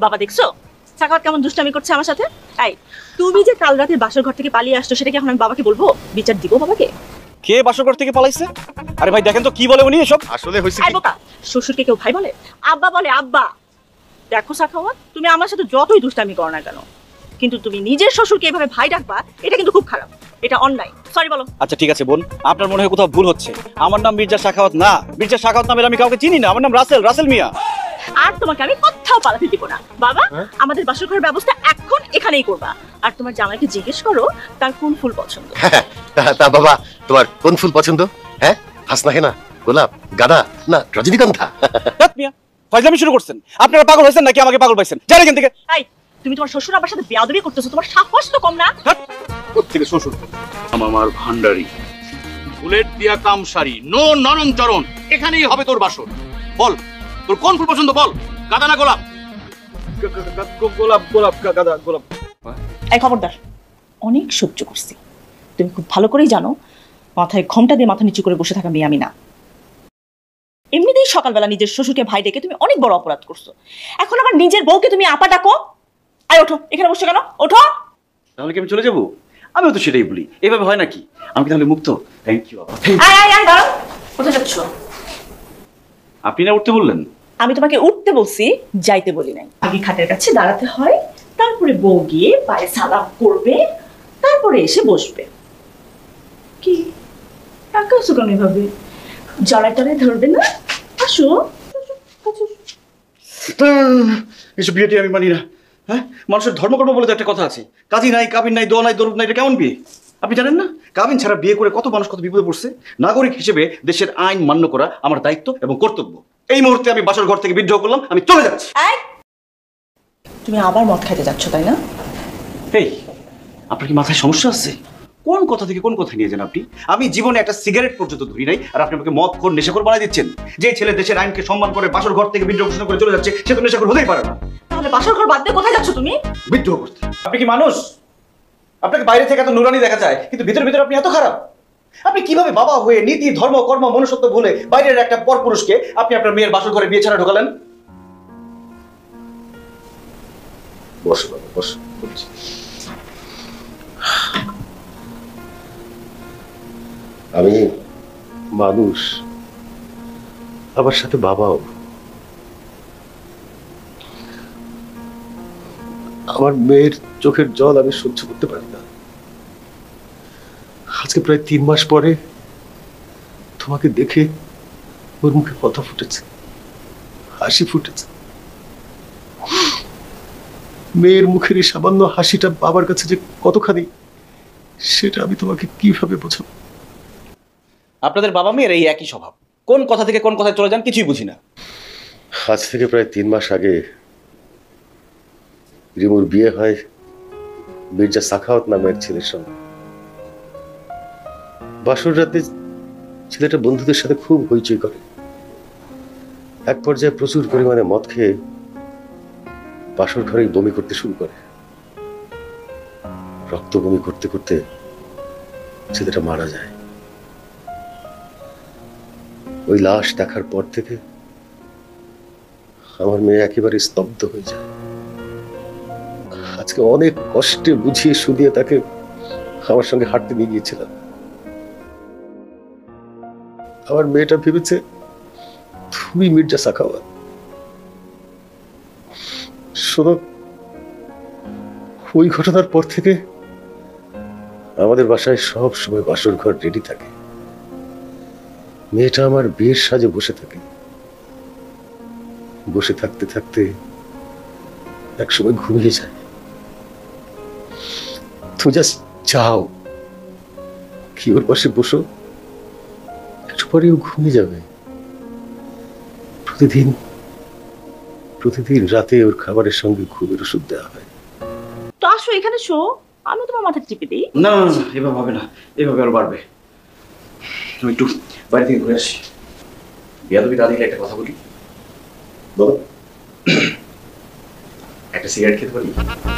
বাবা দেখছো সাখাওয়াত কেমন দুষ্টামি করছে আমার সাথে? এই তুমি যে কাল রাতে বাসর ঘর থেকে পালিয়ে আসছো সেটা কি এখন আমি বাবাকে বলবো? বিচার দিব বাবাকে? কে বাসর ঘর থেকে পালাইছে? আরে ভাই দেখেন তো কি বলে উনি এসব। আসলে হইছে এই বোকা, শ্বশুরকে কেউ ভাই বলে? আব্বা বলে আব্বা। দেখো সাখাওয়াত, তুমি আমার সাথে যতই দুষ্টামি করো না কেন, কিন্তু তুমি নিজের শ্বশুরকে এভাবে ভাই ডাকবা, এটা কিন্তু খুব খারাপ, এটা অন্যায়। সরি বলো। আচ্ছা ঠিক আছে বোন, আপনার মনে হয় কোথাও ভুল হচ্ছে। আমার নাম মির্জা সাখাওয়াত না। মির্জা সাখাওয়াত নামের আমি কাউকে চিনি না। আমার নাম রাসেল মিয়া। আর তোমাকে আমি কোথাও পালাতে দিব না বাবা। আমাদের বাসর ঘরের ব্যবস্থা এখন এখানেই করবা। আর তোমার জামাইকে জিজ্ঞেস করো তার কোন ফুল পছন্দ। তা বাবা, তোমার কোন ফুল পছন্দ? হ্যাঁ, হাসনা হেনা, গোলাপ, গাঁদা না রজনীগন্ধা? মিয়া ফাজলামি শুরু করছেন। আপনারা পাগল হয়েছেন নাকি আমাকে পাগল পাইছেন? যান এখান থেকে। এই তুমি তোমার শ্বশুর আব্বার সাথে বেয়াদবি করতেছো, তোমার সাহস তো কম না? কোত্থেকে শ্বশুর? আমার ভান্ডারি বুলেট দিয়া কাম সারি, নো নরম চরণ, এখানেই হবে তোর বাসর। বল তোর কোন ফুল পছন্দ, বল। গাঁদা না গোলাপ? গোলাপ গাঁদা গোলাপ। এই খবরদার, অনেক সহ্য করছি। তুমি খুব ভালো করেই জানো মাথায় ঘোমটা দিয়ে মাথা নিচু করে বসে থাকা মেয়ে আমি না। এমনিতেই সকালবেলা নিজের শ্বশুরকে ভাই ডেকে তুমি অনেক বড় অপরাধ করছো, এখন আবার নিজের বউকে তুমি আপা ডাকো। আয় ওঠো, এখানে বসে কেন? ওঠো। তাহলে কি আমি চলে যাবো? আমিও তো সেটাই বলি, এভাবে হয় নাকি? আমি কি তাহলে মুক্ত? Thank you. আয় আয় আয়, দাঁড়াও। কোথায় যাচ্ছ? আপনি না উঠতে বললেন? আমি তোমাকে উঠতে বলছি, যাইতে বলি নাই। আগে খাটের কাছে দাঁড়াতে হয়, তারপরে বউ গিয়ে পায়ে সালাম করবে, তারপরে এসে বসবে। কি টাকা আসো কেন এভাবে? জড়ায় টড়ায় ধরবে না? আসো। এসব বিয়েটি আমি মানি না। হ্যাঁ, মানুষের ধর্মকর্ম বলে তো একটা কথা আছে। কাজী নাই, কাবিন নাই, দোয়া নাই, দরুদ নাই, এটা কেমন বিয়ে? আপনি জানেন না কাবিন ছাড়া বিয়ে করে কত মানুষ কত বিপদে পড়ছে? নাগরিক হিসেবে দেশের আইন মান্য করা আমার দায়িত্ব এবং কর্তব্য। এই মুহূর্তে আমি বাসর ঘর থেকে বিদ্রোহ করলাম, আমি চলে যাচ্ছি। তুমি আবার মদ খাইতে যাচ্ছ তাই না? এই, আপনার কি মাথায় সমস্যা আছে? কোন কথা থেকে কোন কথা নিয়ে যান আপনি? আমি জীবনে একটা সিগারেট পর্যন্ত ধরি নাই, আর আপনি আমাকে মদ খোর নেশাখোর বানাই দিচ্ছেন। যে ছেলে দেশের আইনকে সম্মান করে বাসর ঘর থেকে বিদ্রোহ ঘোষণা করে চলে যাচ্ছে, সে তো নেশাখোর হতেই পারে না। তাহলে বাসর ঘর বাদ দিয়ে কোথায় যাচ্ছ তুমি? বিদ্রোহ করতে। আপনি কি মানুষ? আপনাকে বাইরে থেকে এত নুরানি দেখা যায়, কিন্তু ভিতরে ভিতরে আপনি এত খারাপ। আপনি কিভাবে বাবা হয়ে নীতি, ধর্ম, কর্ম, মনুষ্যত্ব ভুলে বাইরের একটা পরপুরুষকে আপনি আপনার মেয়ের বাসর ঘরে বিয়ে ছাড়া ঢোকালেন? বসো বাবা, বসো। আমি মানুষ, আমার সাথে বাবাও। আমার মেয়ের চোখের জল আমি সহ্য করতে পারি না। আজকে প্রায় 3 মাস পরে তোমাকে দেখে ওর মুখে কথা ফুটেছে, হাসি ফুটেছে। মেয়ের মুখের এই সামান্য হাসিটা বাবার কাছে যে কতখানি, সেটা আমি তোমাকে কিভাবে বোঝাবো? আপনাদের বাবা মেয়ের এই একই স্বভাব, কোন কথা থেকে কোন কথায় চলে যান কিছুই বুঝি না। আজ থেকে প্রায় 3 মাস আগে রিমুর বিয়ে হয় মির্জা সাখাওয়াত নামের ছেলের সঙ্গে। বাসর রাতে ছেলেটা বন্ধুদের সাথে খুব হইচই করে। এক পর্যায়ে প্রচুর পরিমাণে মদ খেয়ে বাসর ঘরেই বমি করতে শুরু করে। রক্ত বমি করতে করতে ছেলেটা মারা যায়। ওই লাশ দেখার পর থেকে আমার মেয়ে একেবারে স্তব্ধ হয়ে যায়। আজকে অনেক কষ্টে বুঝিয়ে শুনিয়ে তাকে আমার সঙ্গে হাঁটতে নিয়ে গিয়েছিলাম। আমার মেয়েটা ভেবেছে তুমি মির্জা সাখাওয়াত। শোনো, ওই ঘটনার পর থেকে আমাদের বাসায় সব সময় বাসর ঘর রেডি থাকে। মেয়েটা আমার বিয়ের সাজে বসে থাকে। বসে থাকতে থাকতে একসময় ঘুমিয়ে যায়। তুমি জাস্ট চাও কি ওর পাশে বসো, একটু পরেও ঘুমিয়ে যাবে। প্রতিদিন প্রতিদিন রাতে ওর খাবারের সঙ্গে ঘুমের ওষুধ দেওয়া হয়। তো আসো এখানে শো, আমি তোমার মাথা টিপে দিই। না না না, এভাবে হবে না, এভাবে আরো বাড়বে। আমি একটু বাড়ি থেকে ঘুরে আসি। বিয়াদবি দাদিকে একটা কথা বলি। বলো। একটা সিগারেট খেতে পারি?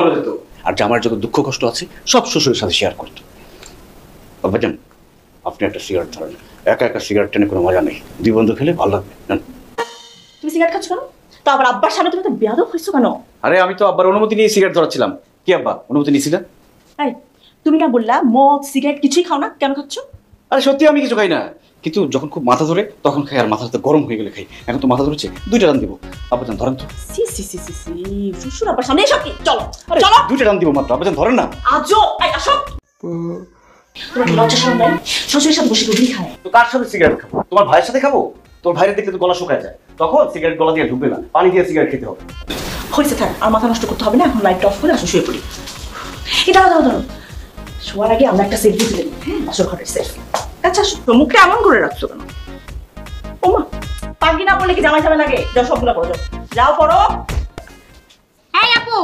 বলে দিত। আর যে আমার যত দুঃখ কষ্ট আছে সব শ্বশুরের সাথে শেয়ার করতো। বাবাজান, আপনি একটা সিগারেট ধরেন। একা একা সিগারেট টেনে কোনো মজা নেই, 2 বন্ধু খেলে ভালো লাগবে। তুমি সিগারেট খাচ্ছ কেন? তা আবার আব্বার সামনে তুমি তো বেয়াদব হইছো কেন? আরে আমি তো আব্বার অনুমতি নিয়ে সিগারেট ধরাচ্ছিলাম। কি আব্বা অনুমতি নিয়েছিলেন? এই তুমি না বললা মদ সিগারেট কিছুই খাও না, কেন খাচ্ছ? আরে সত্যি আমি কিছু খাই না, কিন্তু যখন খুব মাথা ধরে তখন খাই, আর মাথাটা গরম হয়ে গেলে খাই। এখন তো মাথা ধরেছে, 2টা রান দিব। আব্বাজান ধরেন তো। সি সি সি সি সি শ্বশুর আব্বার সামনে এসব কি? চলো আরে চলো 2টা রান দিব মাত্র, আব্বাজান ধরেন না। আজও এই আসো। তোমার কি লজ্জা শরম নাই? শ্বশুরের সাথে বসে গভীর খায়। তো কার সাথে সিগারেট খাবো? তোমার ভাইয়ের সাথে খাবো? তোর ভাইয়ের দেখতে তো গলা শুকায় যায়, তখন সিগারেট গলা দিয়ে ঢুকবে না, পানি দিয়ে সিগারেট খেতে হবে। হয়েছে থাক, আর মাথা নষ্ট করতে হবে না, এখন লাইট অফ করে আসো শুয়ে পড়ি। এটা দাও দাও, শোয়ার আগে আমরা একটা সেলফি তুলে নিই। হ্যাঁ আসল ঘরের সেলফি। আচ্ছা তো মুখটা এমন করে রাখছো কেন? ওমা পাগড়ি না পড়লে কি জামাই ঝামেলা লাগে? যাও সবগুলো পড়ো, যাও যাও পড়ো। এই আপু,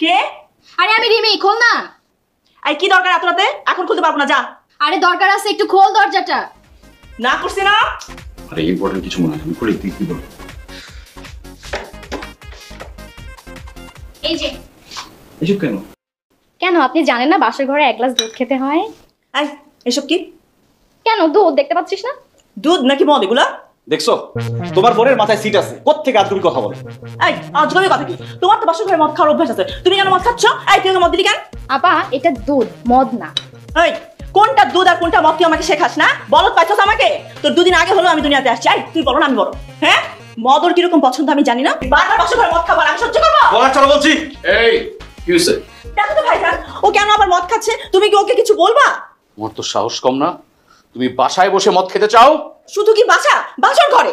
কে? আরে আমি রিমি, খোল না। এই কি দরকার এত রাতে? এখন খুলতে পারবো না, যা। আরে দরকার আছে, একটু খোল দরজাটা। না করছি না। আরে ইম্পর্টেন্ট কিছু মনে হয়, আমি খুলে দিই, কি বলবো? এই যে। এসব কেন? কেন আপনি জানেন না বাসর ঘরে 1 গ্লাস দুধ খেতে হয়? এই এসব কি? কেন দুধ দেখতে পাচ্ছিস না? দুধ নাকি মদ এগুলা? দেখছো তোমার বোনের মাথায় সিট আছে, কোত্থেকে আজগুবি কথা বলে। এই আজগবি কথা কি? তোমার তো বাসর ঘরে মদ খাওয়ার অভ্যাস আছে, তুমি কেন মদ খাচ্ছ? এই তুই মদ দিলি কেন? আপা এটা দুধ, মদ না। এই কোনটা দুধ আর কোনটা মদ তুই আমাকে শেখাস না? বলত পাইছস আমাকে? তোর 2 দিন আগে হলো আমি দুনিয়াতে আসছি। এই তুই বলো না আমি বড়? হ্যাঁ মদ ওর কিরকম পছন্দ আমি জানি না, বারবার বাসর ঘরে মদ খাবার আমি সহ্য করবো? বলা চলো বলছি। এই কি হয়েছে? দেখো তো ভাইজান, ও কেন আবার মদ খাচ্ছে? তুমি কি ওকে কিছু বলবা? তোমার তো সাহস কম না, তুমি বাসায় বসে মদ খেতে চাও? শুধু কি বাসর ঘরে?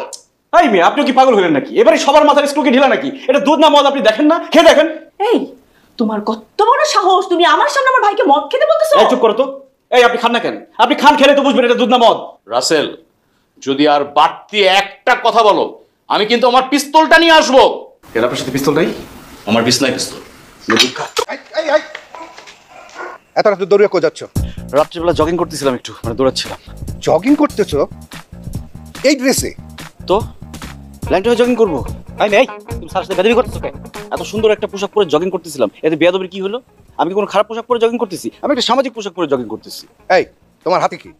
এই মেয়ে আপনি কি পাগল হলেন নাকি? এবারে সবার মাথার স্কুলকে ঢিলা নাকি? এটা দুধ না মদ আপনি দেখেন না? খেয়ে দেখেন। এই তোমার কত বড় সাহস, তুমি আমার সামনে আমার ভাইকে মদ খেতে বলতেছো? এই চুপ করো তো। এই আপনি খান না কেন? আপনি খান, খেলে তো বুঝবেন এটা দুধ না মদ। রাসেল, যদি আর বাড়তি একটা কথা বলো, আমি কিন্তু আমার পিস্তলটা নিয়ে আসবো। এর আপনার সাথে পিস্তল নাই? আমার বিছনায় পিস্তল। এত রাতে দৌড়ে কো যাচ্ছ? রাত্রিবেলা জগিং করতেছিলাম, একটু মানে দৌড়াচ্ছিলাম। জগিং করতেছ এই ড্রেসে? তো ল্যাংটা হয়ে জগিং করবো? এই তুমি স্যারের সাথে বেয়াদবি করতেছো কেন? এত সুন্দর একটা পোশাক পরে জগিং করতেছিলাম, এতে বেয়াদবির কি হলো? আমি কি কোনো খারাপ পোশাক পরে জগিং করতেছি? আমি একটা সামাজিক পোশাক পরে জগিং করতেছি। এই তোমার হাতে কি?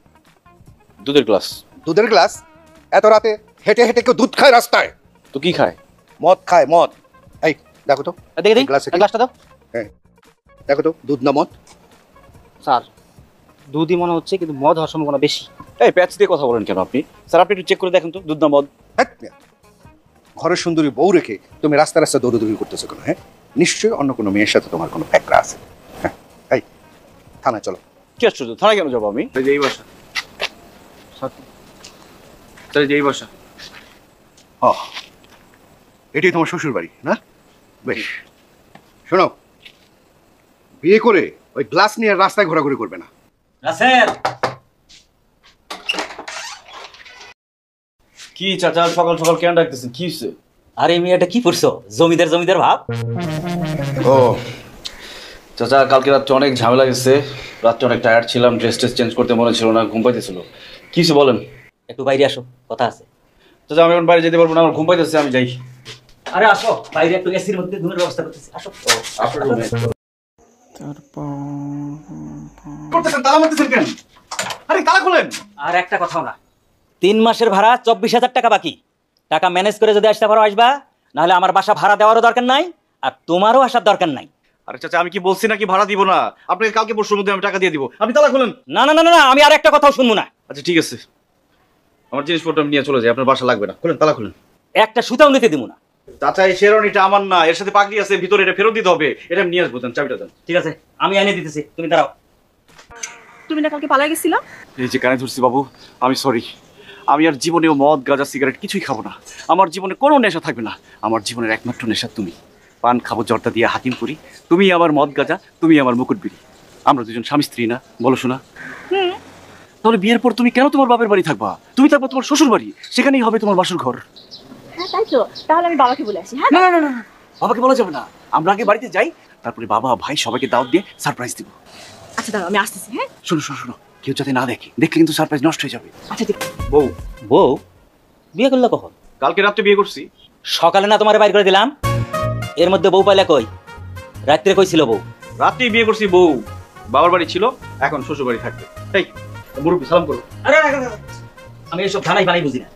দুধের গ্লাস। দুধের গ্লাস? এত রাতে হেঁটে হেঁটে কেউ দুধ খায় রাস্তায়? তো কি খায়? মদ খায়, মদ। এই দেখো তো, দেখে দিই গ্লাসে কি? গ্লাসটা দাও। হ্যাঁ দেখো তো, দুধ না মদ? স্যার দুধই মনে হচ্ছে, কিন্তু মদ হওয়ার সম্ভাবনা বেশি। এই প্যাচ দিয়ে কথা বলেন কেন আপনি? স্যার আপনি একটু চেক করে দেখেন তো দুধ না মদ। হ্যাঁ, ঘরের সুন্দরী বউ রেখে তুমি রাস্তা রাস্তা দৌড়াদৌড়ি করতেছো কেন? হ্যাঁ নিশ্চয়ই অন্য কোনো মেয়ের সাথে তোমার কোনো প্যাকরা আছে। হ্যাঁ এই থানায় চলো। কি আশ্চর্য, থানায় কেন যাবো আমি? যেই বাসা স্যার, যেই বাসা। ও এটাই তোমার শ্বশুর বাড়ি না? বেশ, শোনো, বিয়ে করে ওই গ্লাস নিয়ে রাস্তায় ঘোরাঘুরি করবে না। রাসেল, কি চাচা সকাল সকাল কেন ডাকতেছেন? কি হয়েছে? আরে মেয়েটা কি করছো? জমিদার ভাব। ও চাচা, কালকে রাত্রে অনেক ঝামেলা গেছে, রাত্রে অনেক টায়ার্ড ছিলাম, ড্রেস চেঞ্জ করতে মনে ছিল না, ঘুম পাইতেছিল। কি হয়েছে বলেন? একটু বাইরে আসো, কথা আছে। চাচা আমি এখন বাইরে যেতে পারবো না, আমার ঘুম পাইতেছে, আমি যাই। আরে আসো বাইরে, একটু এসির মধ্যে ঘুমের ব্যবস্থা করতেছি, আসো। আপনার রুমে করতেছেন, তালা মারতেছেন কেন? আরে তালা খুলেন। আর একটা কথাও না, 3 মাসের ভাড়া 24,000 টাকা বাকি। টাকা ম্যানেজ করে যদি আসতে পারো আসবা, নাহলে আমার বাসা ভাড়া দেওয়ারও দরকার নাই, আর তোমারও আসার দরকার নাই। আরে চাচা আমি কি বলছি নাকি ভাড়া দিব না? আপনাকে কালকে পরশুর মধ্যে আমি টাকা দিয়ে দিব, আপনি তালা খুলেন। না না না না, আমি আর একটা কথাও শুনবো না। আচ্ছা ঠিক আছে, আমার জিনিসপত্র আমি নিয়ে চলে যাই, আপনার বাসা লাগবে না। খুলেন, তালা খুলেন। একটা সুতাও নিতে দিব না। চাচা এই শেরওয়ানিটা আমার না, এর সাথে পাগড়ি আছে ভিতরে, এটা ফেরত দিতে হবে। এটা আমি নিয়ে আসবো, দেন চাবিটা দেন। ঠিক আছে, আমি এনে দিতেছি, তুমি দাঁড়াও। তুমি না কালকে পালাই গেছিলা? এই যে কানে ধরছি বাবু, আমি সরি। আমি আর জীবনেও মদ গাঁজা সিগারেট কিছুই খাবো না। আমার জীবনে কোনো নেশা থাকবে না। আমার জীবনের একমাত্র নেশা তুমি। পান খাবো জর্দা দিয়ে হাতিম করি, তুমি আমার মদ গাঁজা, তুমি আমার মুকুট বিড়ি। আমরা দুজন স্বামী স্ত্রী না, বলো শোনা? তাহলে বিয়ের পর তুমি কেন তোমার বাপের বাড়ি থাকবা? তুমি থাকবো তোমার শ্বশুর বাড়ি, সেখানেই হবে তোমার বাসর ঘর। হ্যাঁ তাই তো, তাহলে আমি বাবাকে বলে আসি। হ্যাঁ না না না না, বাবাকে বলা যাবে না। আমরা আগে বাড়িতে যাই, তারপরে বাবা ভাই সবাইকে দাওয়াত দিয়ে সারপ্রাইজ দিব। আচ্ছা দাঁড়াও, আমি আসতেছি। হ্যাঁ শোনো শোনো শোনো, কেউ যাতে না দেখে, দেখলে কিন্তু সারপ্রাইজ নষ্ট হয়ে যাবে। আচ্ছা ঠিক। বউ বউ বিয়ে করলে কখন? কালকে রাত্রে বিয়ে করছি। সকালে না তোমার বাইর করে দিলাম? এর মধ্যে বউ পাইলে কই? রাত্রে কই ছিল বউ? রাত্রে বিয়ে করছি, বউ বাবার বাড়ি ছিল, এখন শ্বশুর বাড়ি থাকবে। এই মুরব্বী সালাম করো। আরে আমি এসব থানাই বানাই বুঝি না।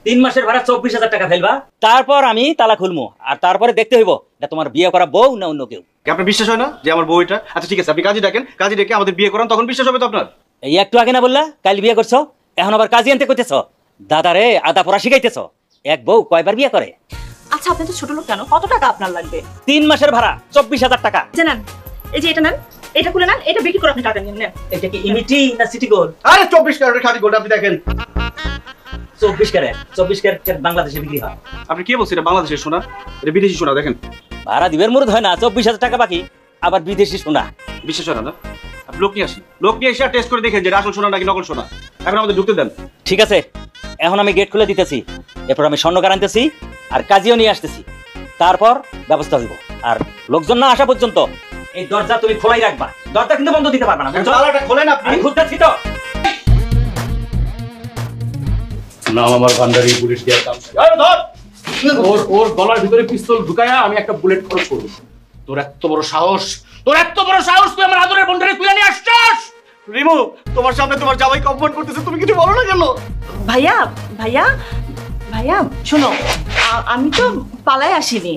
3 মাসের ভাড়া 24,000 টাকা ফেলবা, তারপর আমি তালা খুলবো, আর তারপরে দেখতে হইব এটা তোমার বিয়ে করা বউ না অন্য কেউ। কি আপনার বিশ্বাস হয় না যে আমার বউ এটা? আচ্ছা ঠিক আছে, আপনি কাজী ডাকেন, কাজী ডেকে আমাদের বিয়ে করান, তখন বিশ্বাস হবে তো আপনার? এই একটু আগে না বললা কাল বিয়ে করছো, এখন আবার কাজী আনতে কইতেছ? দাদারে আদা পড়া শিখাইতেছ? এক বউ কয়বার বিয়ে করে? আচ্ছা আপনি তো ছোট লোক কেন? কত টাকা আপনার লাগবে? 3 মাসের ভাড়া 24,000 টাকা। জানেন, এই যে এটা নেন, এটা খুলে নেন, এটা বিক্রি করে আপনি টাকা নিয়ে নেন। এটা কি ইমিটি না সিটি গোল্ড? আরে 24 ক্যারেটের খাঁটি গোল্ড, আপনি দেখেন। 24 ক্যারেট বাংলাদেশে বিক্রি হয়। আপনি কি বলছেন? এটা বাংলাদেশের সোনা, এটা বিদেশি সোনা, দেখেন। ভাড়া দিবের মুরদ হয় না, 24,000 টাকা বাকি, আবার বিদেশি সোনা। বিশ্বাস হয় না? আপনি লোক নিয়ে আসেন, লোক নিয়ে এসে টেস্ট করে দেখেন যে এটা আসল সোনা নাকি নকল সোনা। এখন আমাদের ঢুকতে দেন। ঠিক আছে, এখন আমি গেট খুলে দিতেছি, এরপর আমি স্বর্ণকার আনতেছি আর কাজীও নিয়ে আসতেছি, তারপর ব্যবস্থা হইব। আর লোকজন না আসা পর্যন্ত এই দরজা তুমি খোলাই রাখবা, দরজা কিন্তু বন্ধ দিতে পারবা না, বুঝছো? তালাটা খোলেন আপনি। আমি খুঁজতেছি তো। নাম আমার ভান্ডারি, বুলেট দেওয়ার কাম সারি। আরে ধর, ওর গলার ভিতরে পিস্তল ঢুকায়া আমি একটা বুলেট খরচ করব। তোর এত বড় সাহস, তোর এত বড় সাহস, তুই আমার আদরের ভান্ডারি তুই নিয়ে আসছস? রিমু, তোমার সামনে তোমার জামাই কম্পন করতেছে, তুমি কিছু বলো না কেন? ভাইয়া ভাইয়া ভাইয়া শোনো, আমি তো পালায় আসিনি,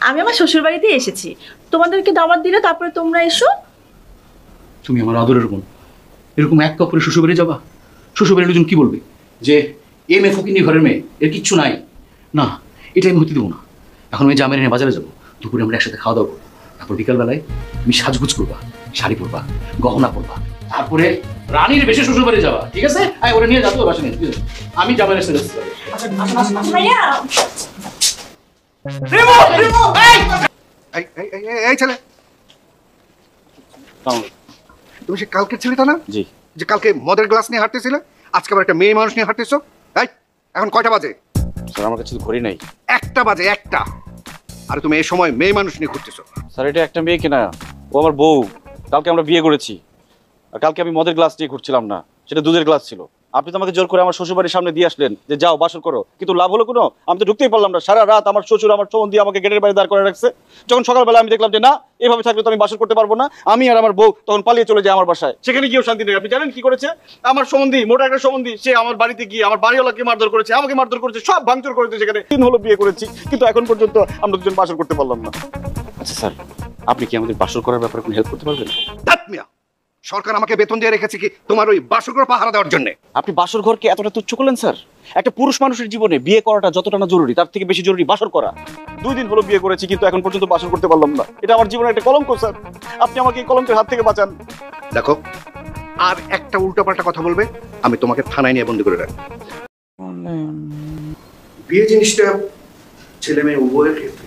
আমি আমার শ্বশুর বাড়িতে এসেছি, তোমাদেরকে দাওয়াত দিলে তারপরে তোমরা এসো। তুমি আমার আদরের বোন, এরকম এক কাপড়ে শ্বশুরবাড়ি যাবা? শ্বশুরবাড়ির লোকজন কি বলবে? যে এ মেয়ে ফকিনি ঘরের মেয়ে, এর কিচ্ছু নাই। না, এটা আমি হতে দেবো না। এখন আমি জামাই নিয়ে বাজারে যাবো, দুপুরে আমরা একসাথে খাওয়া দাওয়া করবো, তারপর বিকালবেলায় তুমি সাজগুজ করবা, শাড়ি পরবা, গহনা পরবা, তারপরে রানীর বেশি শ্বশুরবাড়ি যাবা, ঠিক আছে? আয় ওরা নিয়ে যাবো বাসা নিয়ে, আমি জামাই এসে যাচ্ছি। ভাইয়া রিমু, রিমু, এই ছেলে, তুমি সে কালকের ছেলেটা না? জি। যে কালকে মদের গ্লাস নিয়ে হাঁটতেছিলে, আজকে আবার একটা মেয়ে মানুষ নিয়ে হাঁটতেছো। এই এখন কয়টা বাজে? স্যার আমার কাছে তো ঘড়ি নাই। 1টা বাজে, 1টা। আর তুমি এই সময় মেয়ে মানুষ নিয়ে ঘুরতেছো? স্যার এটা একটা মেয়ে কিনা, ও আমার বউ, কালকে আমরা বিয়ে করেছি। আর কালকে আমি মদের গ্লাস নিয়ে ঘুরছিলাম না, সেটা দুধের গ্লাস ছিল। আপনি তো আমাকে জোর করে আমার শ্বশুরবাড়ির সামনে দিয়ে আসলেন যে যাও বাসর করো, কিন্তু লাভ হলো কোনো? আমি তো ঢুকতেই পারলাম না। সারা রাত আমার শ্বশুর আমার সম্বন্ধী আমাকে গেটের বাইরে দাঁড় করে রাখছে। যখন সকালবেলা আমি দেখলাম যে না, এভাবে থাকলে তো আমি বাসর করতে পারবো না, আমি আর আমার বউ তখন পালিয়ে চলে যাই আমার বাসায়। সেখানে গিয়েও শান্তি নেই। আপনি জানেন কি করেছে? আমার সম্বন্ধী, মোটা একটা সম্বন্ধী, সে আমার বাড়িতে গিয়ে আমার বাড়িওয়ালাকে মারধর করেছে, আমাকে মারধর করেছে, সব ভাঙচুর করেছে। সেখানে 3 হলো বিয়ে করেছি, কিন্তু এখন পর্যন্ত আমরা দুজন বাসর করতে পারলাম না। আচ্ছা স্যার, আপনি কি আমাদের বাসর করার ব্যাপারে কোনো হেল্প করতে পারবেন? ধ্যাৎ মিয়া, সরকার আমাকে বেতন দিয়ে রেখেছে কি তোমার ওই বাসরঘর পাহারা দেওয়ার জন্য? আপনি বাসর ঘরকে এতটা তুচ্ছ করলেন স্যার? একটা পুরুষ মানুষের জীবনে বিয়ে করাটা যতটা না জরুরি, তার থেকে বেশি জরুরি বাসর করা। 2 দিন হলো বিয়ে করেছি, কিন্তু এখন পর্যন্ত বাসর করতে পারলাম না। এটা আমার জীবনের একটা কলঙ্ক স্যার, আপনি আমাকে এই কলঙ্কের হাত থেকে বাঁচান। দেখো, আর একটা উল্টাপাল্টা কথা বলবে, আমি তোমাকে থানায় নিয়ে বন্দি করে রাখবো। বিয়ে জিনিসটা ছেলে মেয়ে উভয়ের ক্ষেত্রে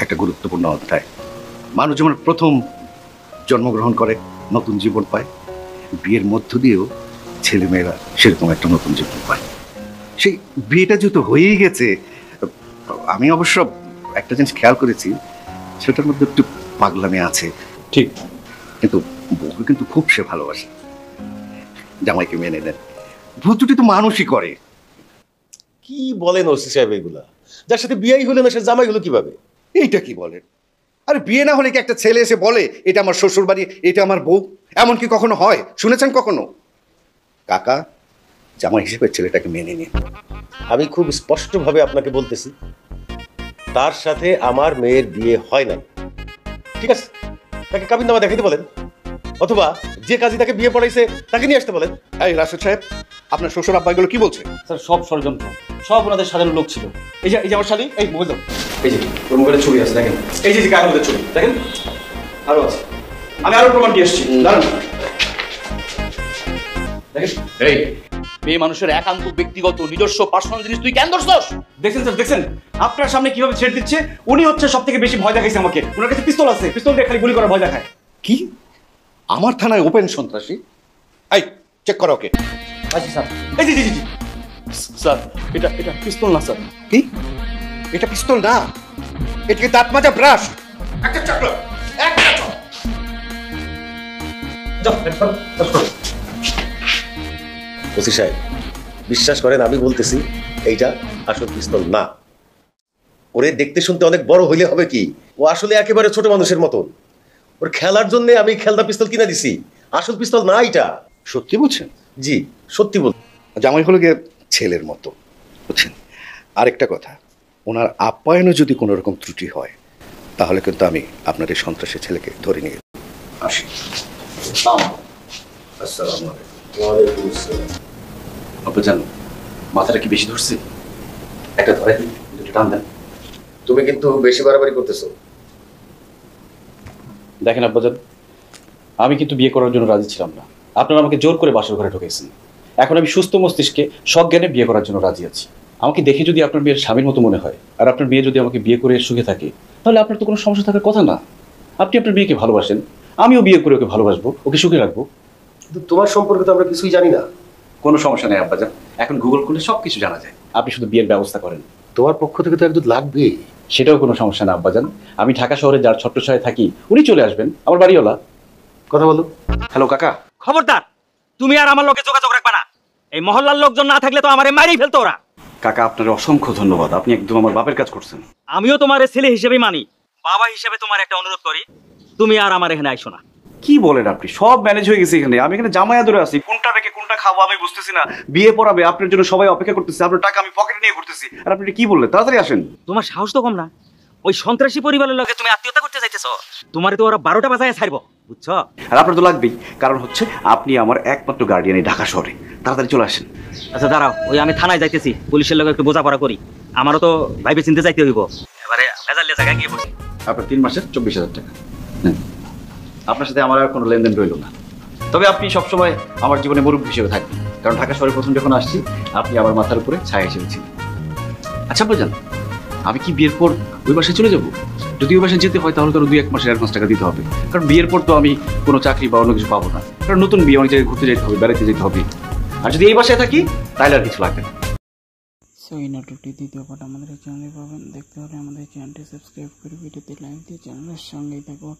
একটা গুরুত্বপূর্ণ অধ্যায়। মানুষ যেমন প্রথম জন্মগ্রহণ করে, নতুন জীবন পায়, বিয়ের মধ্য দিয়েও ছেলেমেয়েরা সেরকম একটা নতুন জীবন পায়। সেই বিয়েটা যেহেতু হয়েই গেছে, আমি অবশ্য একটা জিনিস খেয়াল করেছি, সেটার মধ্যে একটু পাগলামি আছে ঠিক, কিন্তু বউকে কিন্তু খুব সে ভালোবাসে। জামাইকে মেনে নেন, ভুল ত্রুটি তো মানুষই করে। কি বলেন ওসি সাহেব এগুলা? যার সাথে বিয়েই হলো না সে জামাই হলো কিভাবে? এইটা কি বলেন? আরে বিয়ে না হলে কি একটা ছেলে এসে বলে এটা আমার শ্বশুর বাড়ি, এটা আমার বউ? এমন কি কখনো হয়? শুনেছেন কখনো? কাকা, জামাই হিসেবে ছেলেটাকে মেনে নিন। আমি খুব স্পষ্টভাবে আপনাকে বলতেছি, তার সাথে আমার মেয়ের বিয়ে হয় নাই। ঠিক আছে, তাকে কাবিননামা দেখাইতে বলেন, অথবা যে কাজী তাকে বিয়ে পড়াইছে তাকে নিয়ে আসতে বলেন। এই রাশেদ সাহেব, আপনার শ্বশুর আব্বা এগুলো কি বলছে? স্যার সব ষড়যন্ত্র, সব ওনাদের সাজানো লোক ছিল। এই যে আমার শালী, এই মোবাইল দাও, এই যে ওর মোবাইলের ছবি আছে দেখেন, এই যে গায়ের মধ্যে ছবি দেখেন, আরো আছে, আমি আরো প্রমাণ দিয়ে এসেছি, দাঁড়ান দেখেন। এই মেয়ে মানুষের একান্ত ব্যক্তিগত নিজস্ব পার্সোনাল জিনিস তুই কেন ধরছস? দেখছেন স্যার, দেখছেন আপনার সামনে কিভাবে ছেড়ে দিচ্ছে। উনি হচ্ছে সব থেকে বেশি ভয় দেখাইছে আমাকে, ওনার কাছে পিস্তল আছে, পিস্তল দিয়ে খালি গুলি করার ভয় দেখায়। কি আমার থানায় ওপেন সন্ত্রাসী? এই চেক করো ওকে। আচ্ছা স্যার, এই জি জি জি স্যার, এটা পিস্তল না স্যার। কি এটা পিস্তল না, এটাকে দাঁত মাজা ব্রাশ। একটা চক্র, একটা চক্র। ওসি সাহেব, বিশ্বাস করেন আমি বলতেছি এইটা আসল পিস্তল না। ওরে দেখতে শুনতে অনেক বড় হইলে হবে কি, ও আসলে একেবারে ছোট মানুষের মতন। ওর খেলার জন্য আমি খেলনা পিস্তল কিনে দিছি, আসল পিস্তল না এটা। সত্যি বলছেন? জি সত্যি বল। জামাই হলো গিয়ে ছেলের মতো, বুঝছেন? আরেকটা কথা, ওনার আপ্যায়নে যদি কোনো রকম ত্রুটি হয় তাহলে কিন্তু আমি আপনার এই সন্ত্রাসী ছেলেকে ধরে নিয়ে আসি। আসসালামু আলাইকুম। আপনি জানো মাথাটা কি বেশি ধরছে? একটা ধরে দিন, দুটো টান দেন। তুমি কিন্তু বেশি বাড়াবাড়ি করতেছো। দেখেন আব্বাজান, আমি কিন্তু বিয়ে করার জন্য রাজি ছিলাম না। আপনারা আমাকে জোর করে বাসর ঘরে ঢুকেছেন। এখন আমি সুস্থ মস্তিষ্কে সজ্ঞানে বিয়ে করার জন্য রাজি আছি। আমাকে দেখে যদি আপনার মেয়ের স্বামীর মতো মনে হয়, আর আপনার মেয়ে যদি আমাকে বিয়ে করে সুখে থাকে, তাহলে আপনার তো কোনো সমস্যা থাকার কথা না। আপনি আপনার মেয়েকে ভালোবাসেন, আমিও বিয়ে করে ওকে ভালোবাসবো, ওকে সুখে রাখবো। কিন্তু তোমার সম্পর্কে তো আমরা কিছুই জানি না। কোনো সমস্যা নেই আব্বাজান, এখন গুগল করলে সব কিছু জানা যায়। আপনি শুধু বিয়ের ব্যবস্থা করেন। তোমার পক্ষ থেকে তো একদম লাগবেই। সেটাও কোনো সমস্যা না আব্বাজান। আমি ঢাকা শহরে যার ছত্রছায়ায় থাকি, উনি চলে আসবেন, আমার বাড়িওয়ালা। কথা বলো। হ্যালো কাকা। খবরদার, তুমি আর আমার লোকে যোগাযোগ রাখবা না। এই মহল্লার লোকজন না থাকলে তো আমারে মারিয়ে ফেলতো ওরা। কাকা আপনার অসংখ্য ধন্যবাদ, আপনি একদম আমার বাপের কাজ করছেন। আমিও তোমার ছেলে হিসেবে মানি, বাবা হিসেবে তোমার একটা অনুরোধ করি, তুমি আর আমার এখানে আইসো না। কি বলেন আপনি? সব ম্যানেজ হয়ে গেছে এখানে। আমি এখানে জামাইয়া ধরে আছি, কোনটা রেখে কোনটা খাবো আমি বুঝতেছি না। বিয়ে পড়াবে, আপনার জন্য সবাই অপেক্ষা করতেছে, আপনার টাকা আমি পকেটে নিয়ে ঘুরতেছি, আর আপনি কি বললেন? তাড়াতাড়ি আসেন। তোমার সাহস তো কম না। ওই সন্ত্রাসী পরিবারের লগে তুমি আত্মীয়তা করতে চাইতেছো? তোমারে তো ওরা 12টা বাজায় ছাড়বো, বুঝছো? আর আপনার তো লাগবেই, কারণ হচ্ছে আপনি আমার একমাত্র গার্ডিয়ান এই ঢাকা শহরে। তাড়াতাড়ি চলে আসেন। আচ্ছা দাঁড়াও, ওই আমি থানায় যাইতেছি, পুলিশের লগে একটু বোঝাপড়া করি। আমারও তো ভাইবে চিনতে যাইতে হইব। এবারে ভেজালে জায়গায় গিয়ে বসি। আপনার 3 মাসের 24,000 টাকা নেন। আপনার সাথে আমার আর কোনো লেনদেন রইল না, তবে আপনি সবসময় আমার জীবনে মুরব্বী হিসেবে থাকবেন, কারণ ঢাকা শহরে প্রথম যখন আসছি আপনি আমার মাথার উপরে ছায়া হিসেবে ছিলেন। আচ্ছা বুঝলেন, আমি কি বিয়ের পর ওই বাসায় চলে যাব? যদি ওই বাসায় যেতে হয় তাহলে তো 2-1 মাসের অ্যাডভান্স টাকা দিতে হবে, কারণ বিয়ের পর তো আমি কোনো চাকরি বা অন্য কিছু পাবো না, কারণ নতুন বিয়ে, অনেক জায়গায় ঘুরতে যেতে হবে, বেড়াতে যেতে হবে। আর যদি এই বাসায় থাকি তাহলে আর কিছু লাগবে না। সো এই নাটকটি দ্বিতীয় পার্ট আমাদের এই চ্যানেলে পাবেন। দেখতে হলে আমাদের চ্যানেলটি সাবস্ক্রাইব করে ভিডিওতে লাইক দিয়ে চ্যানেলের সঙ্গেই থাকুন।